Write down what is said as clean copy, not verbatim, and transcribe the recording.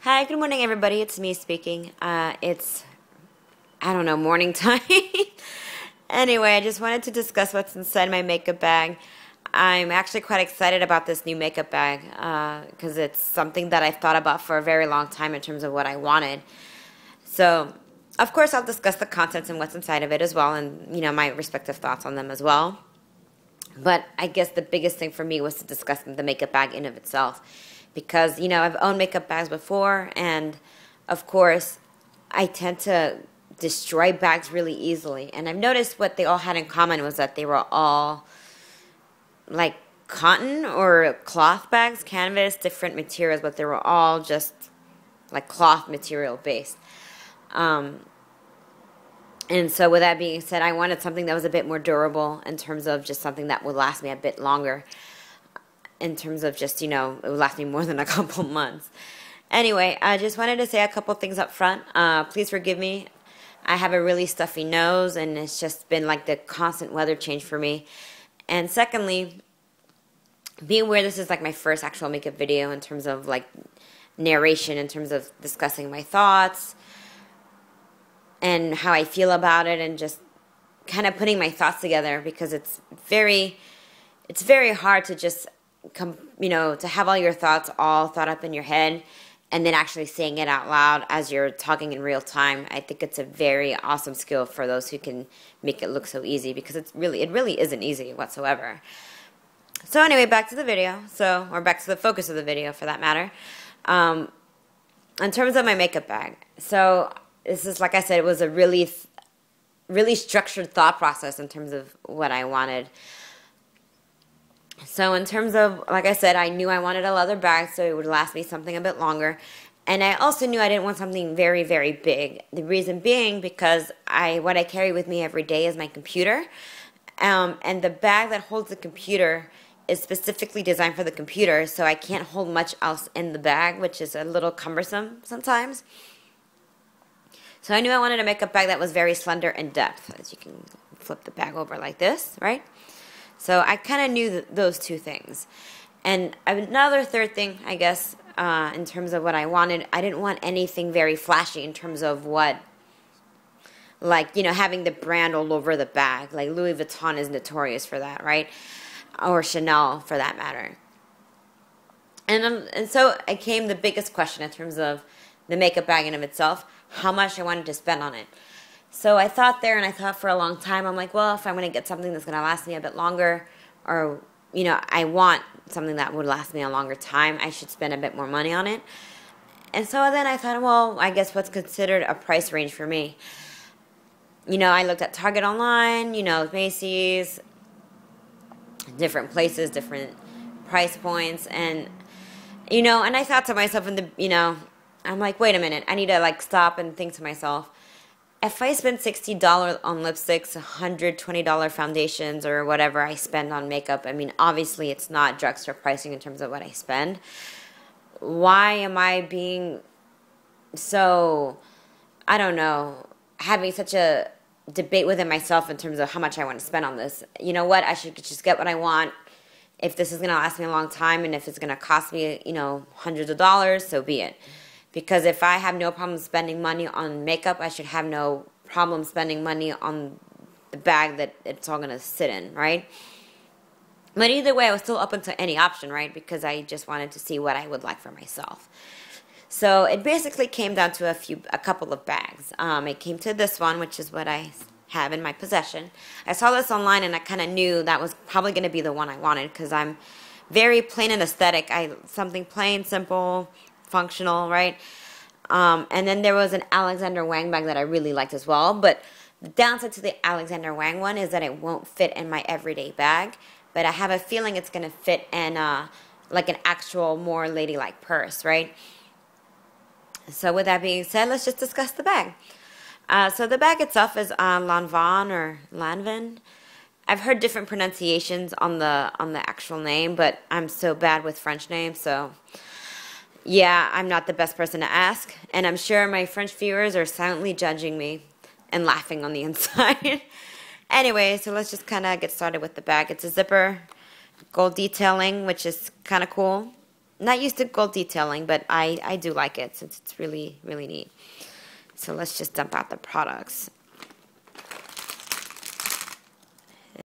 Hi, good morning, everybody. It's me speaking. It's, I don't know, morning time. Anyway, I just wanted to discuss what's inside my makeup bag. I'm actually quite excited about this new makeup bag because it's something that I've thought about for a very long time in terms of what I wanted. So, of course, I'll discuss the contents and what's inside of it as well, and my respective thoughts on them as well. But I guess the biggest thing for me was to discuss the makeup bag in of itself. Because, I've owned makeup bags before, and of course, I tend to destroy bags really easily. And I've noticed what they all had in common was that they were all like cotton or cloth bags, canvas, different materials, but they were all just like cloth material based. And so with that being said, I wanted something that was a bit more durable in terms of just something that would last me a bit longer. In terms of just, it would last me more than a couple months. Anyway, I just wanted to say a couple things up front. Please forgive me. I have a really stuffy nose, and it's just been like the constant weather change for me. And secondly, be aware this is like my first actual makeup video in terms of like narration, in terms of discussing my thoughts and how I feel about it, and just kind of putting my thoughts together, because it's very hard to just to have all your thoughts all thought up in your head and then actually saying it out loud as you're talking in real time. I think it's a very awesome skill for those who can make it look so easy, because it really isn't easy whatsoever. So anyway, back to the video. Or back to the focus of the video for that matter. In terms of my makeup bag. So this is, like I said, it was a really structured thought process in terms of what I wanted. So in terms of, like I said, I knew I wanted a leather bag so it would last me something a bit longer. And I also knew I didn't want something very, very big. The reason being because what I carry with me every day is my computer. And the bag that holds the computer is specifically designed for the computer, so I can't hold much else in the bag, which is a little cumbersome sometimes. So I knew I wanted a makeup bag that was very slender in depth. As you can flip the bag over like this, right? So I kind of knew those two things. And another third thing, I guess, in terms of what I wanted, I didn't want anything very flashy in terms of what, like, having the brand all over the bag. Like Louis Vuitton is notorious for that, right? Or Chanel, for that matter. And so it came the biggest question in terms of the makeup bag in of itself, how much I wanted to spend on it. So I thought there, and I thought for a long time, I'm like, well, if I'm going to get something that's going to last me a bit longer, or, I want something that would last me a longer time, I should spend a bit more money on it. And so then I thought, well, I guess what's considered a price range for me? I looked at Target online, Macy's, different places, different price points, and, and I thought to myself, I'm like, wait a minute, I need to, like, stop and think to myself, if I spend $60 on lipsticks, $120 foundations, or whatever I spend on makeup, I mean, obviously it's not drugstore pricing in terms of what I spend. Why am I being so, I don't know, having such a debate within myself in terms of how much I want to spend on this? You know what? I should just get what I want. If this is going to last me a long time, and if it's going to cost me, hundreds of dollars, so be it. Because if I have no problem spending money on makeup, I should have no problem spending money on the bag that it's all going to sit in, right? But either way, I was still open to any option, right? Because I just wanted to see what I would like for myself. So it basically came down to a couple of bags. It came to this one, which is what I have in my possession. I saw this online, and I kind of knew that was probably going to be the one I wanted, because I'm very plain and aesthetic. Something plain, simple, functional, right? And then there was an Alexander Wang bag that I really liked as well. But the downside to the Alexander Wang one is that it won't fit in my everyday bag. But I have a feeling it's going to fit in like an actual more ladylike purse, right? So with that being said, let's just discuss the bag. So the bag itself is Lanvin or Lanvin. I've heard different pronunciations on the actual name, but I'm so bad with French names, so yeah, I'm not the best person to ask, and I'm sure my French viewers are silently judging me and laughing on the inside. Anyway, so let's just kind of get started with the bag. It's a zipper, gold detailing, which is kind of cool. not used to gold detailing, but I do like it since it's really, really neat. So let's just dump out the products.